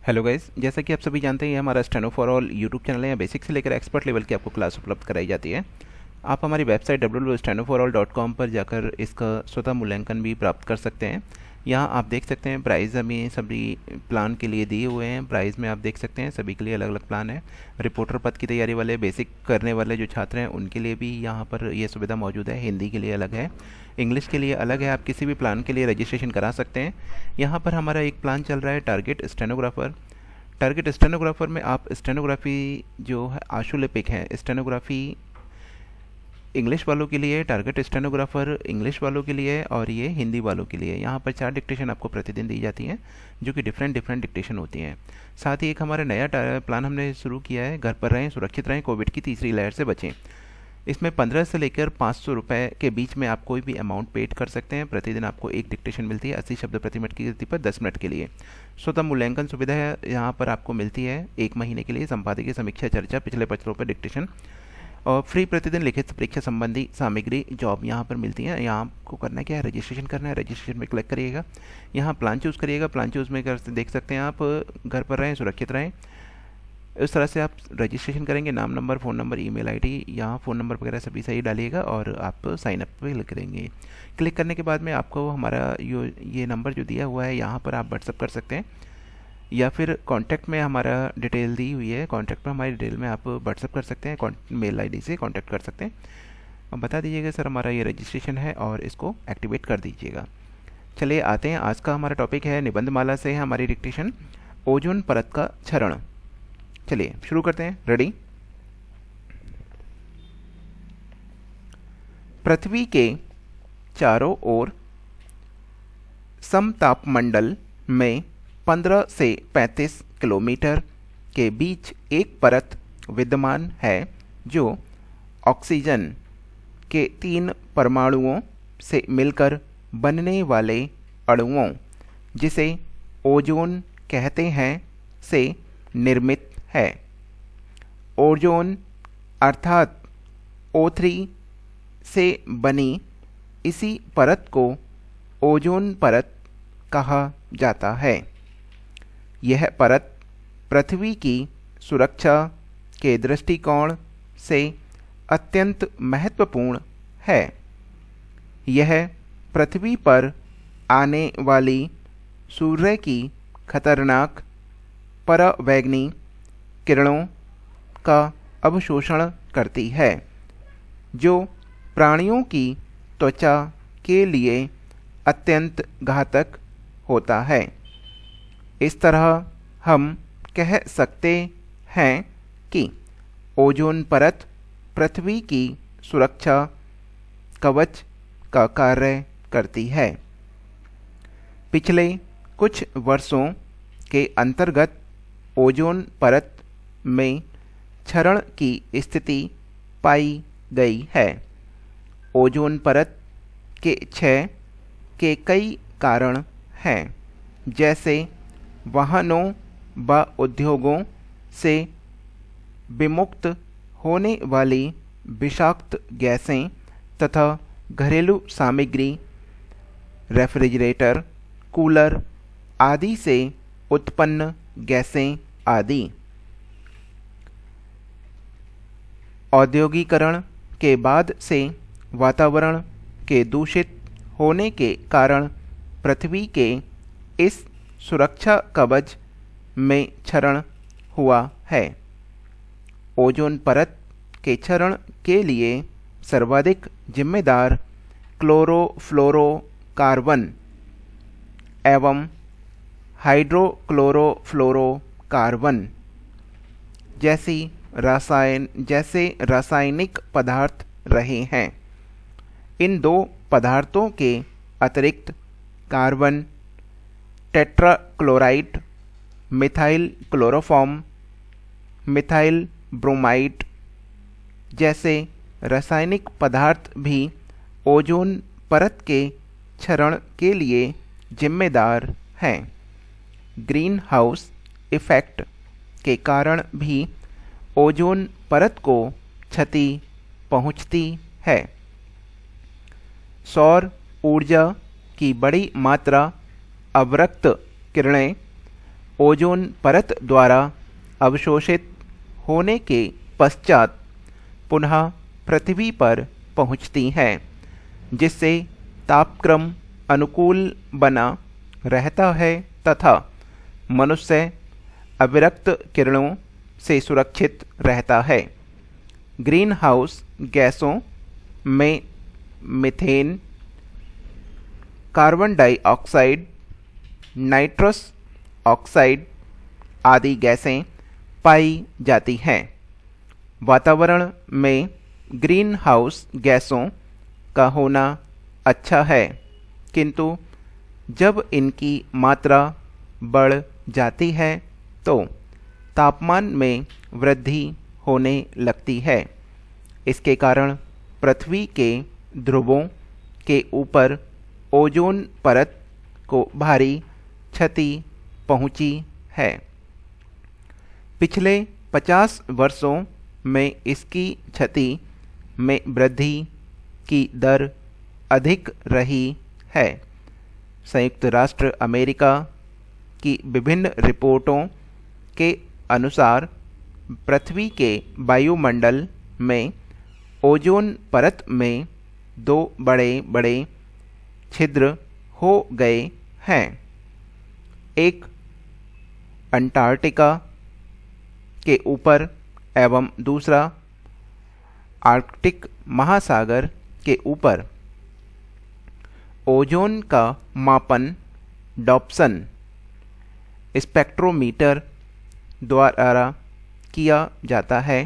Hello guys, जैसा कि आप सभी जानते हैं ये हमारा steno for all YouTube channel है। यहाँ बेसिक से लेकर एक्सपर्ट लेवल की आपको क्लास उपलब्ध कराई जाती है। आप हमारी वेबसाइट www.stenoforall.com पर जाकर इसका स्वतः मूल्यांकन भी प्राप्त कर सकते हैं। यहाँ आप देख सकते हैं प्राइस हमें सभी प्लान के लिए दिए हुए हैं। प्राइस में आप देख सकते हैं सभी के लिए अलग अलग प्लान है। रिपोर्टर पद की तैयारी वाले, बेसिक करने वाले जो छात्र हैं उनके लिए भी यहाँ पर ये सुविधा मौजूद है। हिंदी के लिए अलग है, इंग्लिश के लिए अलग है। आप किसी भी प्लान के लिए रजिस्ट्रेशन करा सकते हैं। यहाँ पर हमारा एक प्लान चल रहा है टारगेट स्टेनोग्राफ़र। टारगेट स्टेनोग्राफ़र में आप स्टेनोग्राफ़ी जो है आशुलिपिक है, स्टेनोग्राफ़ी इंग्लिश वालों के लिए, टारगेट स्टेनोग्राफ़र इंग्लिश वालों के लिए और ये हिंदी वालों के लिए। यहाँ पर 4 डिक्टेशन आपको प्रतिदिन दी जाती हैं जो कि डिफरेंट डिक्टेशन होती हैं। साथ ही एक हमारा नया प्लान हमने शुरू किया है, घर पर रहें सुरक्षित रहें कोविड की तीसरी लहर से बचें। इसमें 15 से लेकर 500 रुपये के बीच में आप कोई भी अमाउंट पेड कर सकते हैं। प्रतिदिन आपको एक डिक्टेशन मिलती है 80 शब्द प्रति मिनट की गति पर 10 मिनट के लिए। स्वतः मूल्यांकन सुविधा है यहाँ पर आपको मिलती है 1 महीने के लिए। संपादकीय समीक्षा चर्चा पिछले पत्रों पर डिक्टेशन और फ्री प्रतिदिन लिखित परीक्षा संबंधी सामग्री जॉब यहाँ पर मिलती है। यहाँ आपको करना क्या है, रजिस्ट्रेशन करना है। रजिस्ट्रेशन में क्लिक करिएगा, यहाँ प्लान चूज़ करिएगा। प्लान चूज़ में देख सकते हैं आप घर पर रहें सुरक्षित रहें। इस तरह से आप रजिस्ट्रेशन करेंगे। नाम, number, phone number, email ID, यहाँ फ़ोन नंबर वगैरह सभी सही डालिएगा और आप साइन अप पे क्लिक करेंगे। क्लिक करने के बाद में आपको हमारा ये नंबर जो दिया हुआ है यहाँ पर आप व्हाट्सअप कर सकते हैं या फिर कॉन्टैक्ट में हमारा डिटेल दी हुई है, कॉन्टैक्ट में हमारी डिटेल में आप व्हाट्सअप कर सकते हैं, मेल आईडी से कॉन्टैक्ट कर सकते हैं। अब बता दीजिएगा सर हमारा ये रजिस्ट्रेशन है और इसको एक्टिवेट कर दीजिएगा। चलिए आते हैं, आज का हमारा टॉपिक है निबंधमाला से है हमारी डिक्टेशन, ओजोन परत का क्षरण। चलिए शुरू करते हैं। रेडी। पृथ्वी के चारों ओर समतापमंडल में 15 से 35 किलोमीटर के बीच एक परत विद्यमान है जो ऑक्सीजन के 3 परमाणुओं से मिलकर बनने वाले अणुओं, जिसे ओजोन कहते हैं, से निर्मित है। ओजोन अर्थात O3 से बनी इसी परत को ओजोन परत कहा जाता है। यह परत पृथ्वी की सुरक्षा के दृष्टिकोण से अत्यंत महत्वपूर्ण है। यह पृथ्वी पर आने वाली सूर्य की खतरनाक परावैंगनी किरणों का अवशोषण करती है, जो प्राणियों की त्वचा के लिए अत्यंत घातक होता है। इस तरह हम कह सकते हैं कि ओजोन परत पृथ्वी की सुरक्षा कवच का कार्य करती है। पिछले कुछ वर्षों के अंतर्गत ओजोन परत में क्षरण की स्थिति पाई गई है। ओजोन परत के क्षय के कई कारण हैं, जैसे वाहनों व उद्योगों से विमुक्त होने वाली विषाक्त गैसें तथा घरेलू सामग्री, रेफ्रिजरेटर, कूलर आदि से उत्पन्न गैसें आदि। औद्योगिकरण के बाद से वातावरण के दूषित होने के कारण पृथ्वी के इस सुरक्षा कवच में क्षरण हुआ है। ओजोन परत के क्षरण के लिए सर्वाधिक जिम्मेदार क्लोरोफ्लोरोकार्बन एवं हाइड्रोक्लोरोफ्लोरोकार्बन जैसे रासायनिक पदार्थ रहे हैं। इन दो पदार्थों के अतिरिक्त carbon tetrachloride, methyl chloroform, methyl bromide जैसे रासायनिक पदार्थ भी ओजोन परत के क्षरण के लिए जिम्मेदार हैं। ग्रीन हाउस इफेक्ट के कारण भी ओजोन परत को क्षति पहुंचती है। सौर ऊर्जा की बड़ी मात्रा अवरक्त किरणें ओजोन परत द्वारा अवशोषित होने के पश्चात पुनः पृथ्वी पर पहुंचती हैं, जिससे तापक्रम अनुकूल बना रहता है तथा मनुष्य अविरक्त किरणों से सुरक्षित रहता है। ग्रीन हाउस गैसों में methane, carbon dioxide, nitrous oxide आदि गैसें पाई जाती हैं। वातावरण में ग्रीन हाउस गैसों का होना अच्छा है, किंतु जब इनकी मात्रा बढ़ जाती है तो तापमान में वृद्धि होने लगती है। इसके कारण पृथ्वी के ध्रुवों के ऊपर ओजोन परत को भारी क्षति पहुंची है। पिछले 50 वर्षों में इसकी क्षति में वृद्धि की दर अधिक रही है। संयुक्त राष्ट्र अमेरिका की विभिन्न रिपोर्टों के अनुसार पृथ्वी के वायुमंडल में ओजोन परत में 2 बड़े बड़े छिद्र हो गए हैं। एक अंटार्कटिका के ऊपर एवं दूसरा आर्कटिक महासागर के ऊपर। ओजोन का मापन डॉप्सन स्पेक्ट्रोमीटर द्वारा किया जाता है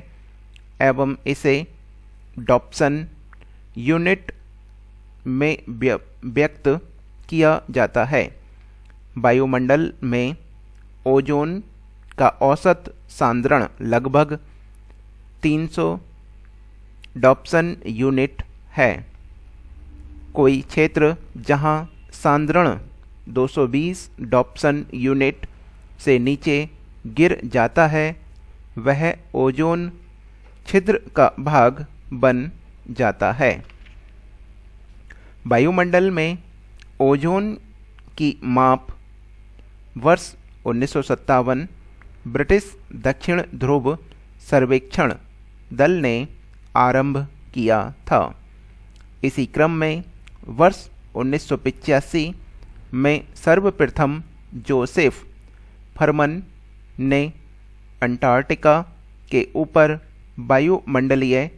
एवं इसे डॉप्सन यूनिट में व्यक्त किया जाता है। वायुमंडल में ओजोन का औसत सांद्रण लगभग 300 डॉप्सन यूनिट है। कोई क्षेत्र जहां सांद्रण 220 डॉप्सन यूनिट से नीचे गिर जाता है, वह ओजोन छिद्र का भाग बन जाता है। वायुमंडल में ओजोन की माप वर्ष 1957 ब्रिटिश दक्षिण ध्रुव सर्वेक्षण दल ने आरंभ किया था। इसी क्रम में वर्ष 1985 में सर्वप्रथम जोसेफ फरमन ने अंटार्कटिका के ऊपर वायुमंडलीय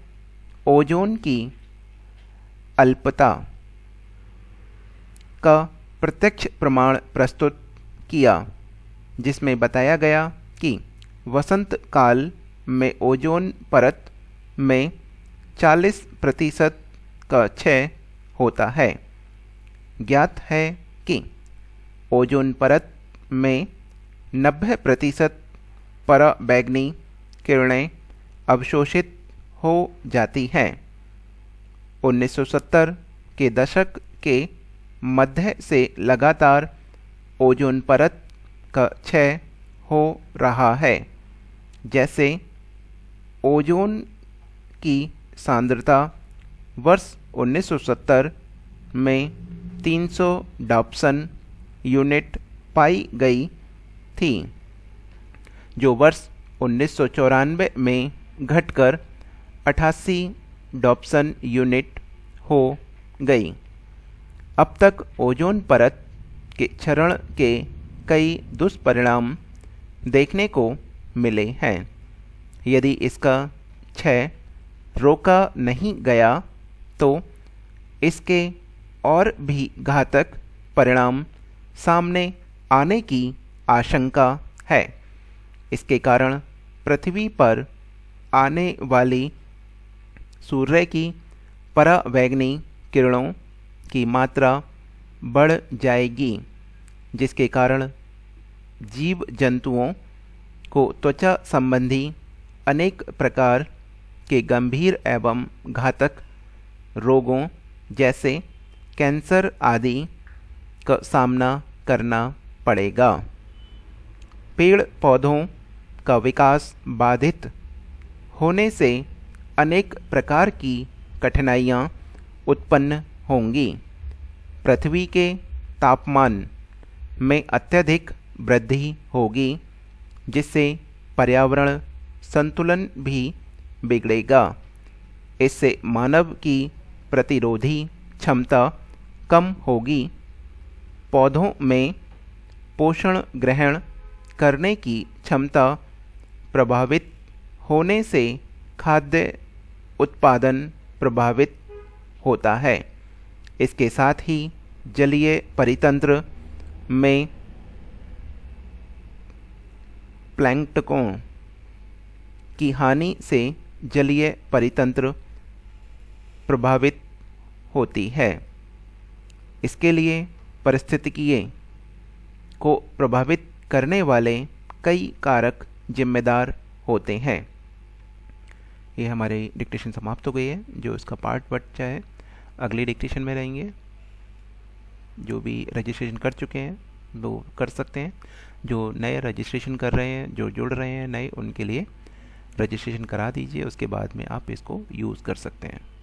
ओजोन की अल्पता का प्रत्यक्ष प्रमाण प्रस्तुत किया, जिसमें बताया गया कि वसंत काल में ओजोन परत में 40% का क्षय होता है। ज्ञात है कि ओजोन परत में 90% पराबैंगनी किरणें अवशोषित हो जाती हैं। 1970 के दशक के मध्य से लगातार ओजोन परत का क्षय हो रहा है। जैसे ओजोन की सांद्रता वर्ष 1970 में 300 डॉप्सन यूनिट पाई गई थी, जो वर्ष 1994 में घटकर 88 डॉप्सन यूनिट हो गई। अब तक ओजोन परत के क्षरण के कई दुष्परिणाम देखने को मिले हैं। यदि इसका क्षय रोका नहीं गया तो इसके और भी घातक परिणाम सामने आने की आशंका है। इसके कारण पृथ्वी पर आने वाली सूर्य की पराबैंगनी किरणों की मात्रा बढ़ जाएगी, जिसके कारण जीव जंतुओं को त्वचा संबंधी अनेक प्रकार के गंभीर एवं घातक रोगों जैसे कैंसर आदि का सामना करना पड़ेगा। पेड़ पौधों का विकास बाधित होने से अनेक प्रकार की कठिनाइयाँ उत्पन्न होंगी। पृथ्वी के तापमान में अत्यधिक वृद्धि होगी, जिससे पर्यावरण संतुलन भी बिगड़ेगा। इससे मानव की प्रतिरोधी क्षमता कम होगी, पौधों में पोषण ग्रहण करने की क्षमता प्रभावित होने से खाद्य उत्पादन प्रभावित होता है। इसके साथ ही जलीय परितंत्र में प्लैंक्टन की हानि से जलीय परितंत्र प्रभावित होती है। इसके लिए पारिस्थितिकी को प्रभावित करने वाले कई कारक जिम्मेदार होते हैं। ये हमारी डिक्टेशन समाप्त हो गई है। जो इसका पार्ट बचा है अगली डिक्टेशन में रहेंगे। जो भी रजिस्ट्रेशन कर चुके हैं वो कर सकते हैं, जो नए रजिस्ट्रेशन कर रहे हैं, जो जुड़ रहे हैं नए, उनके लिए रजिस्ट्रेशन करा दीजिए, उसके बाद में आप इसको यूज़ कर सकते हैं।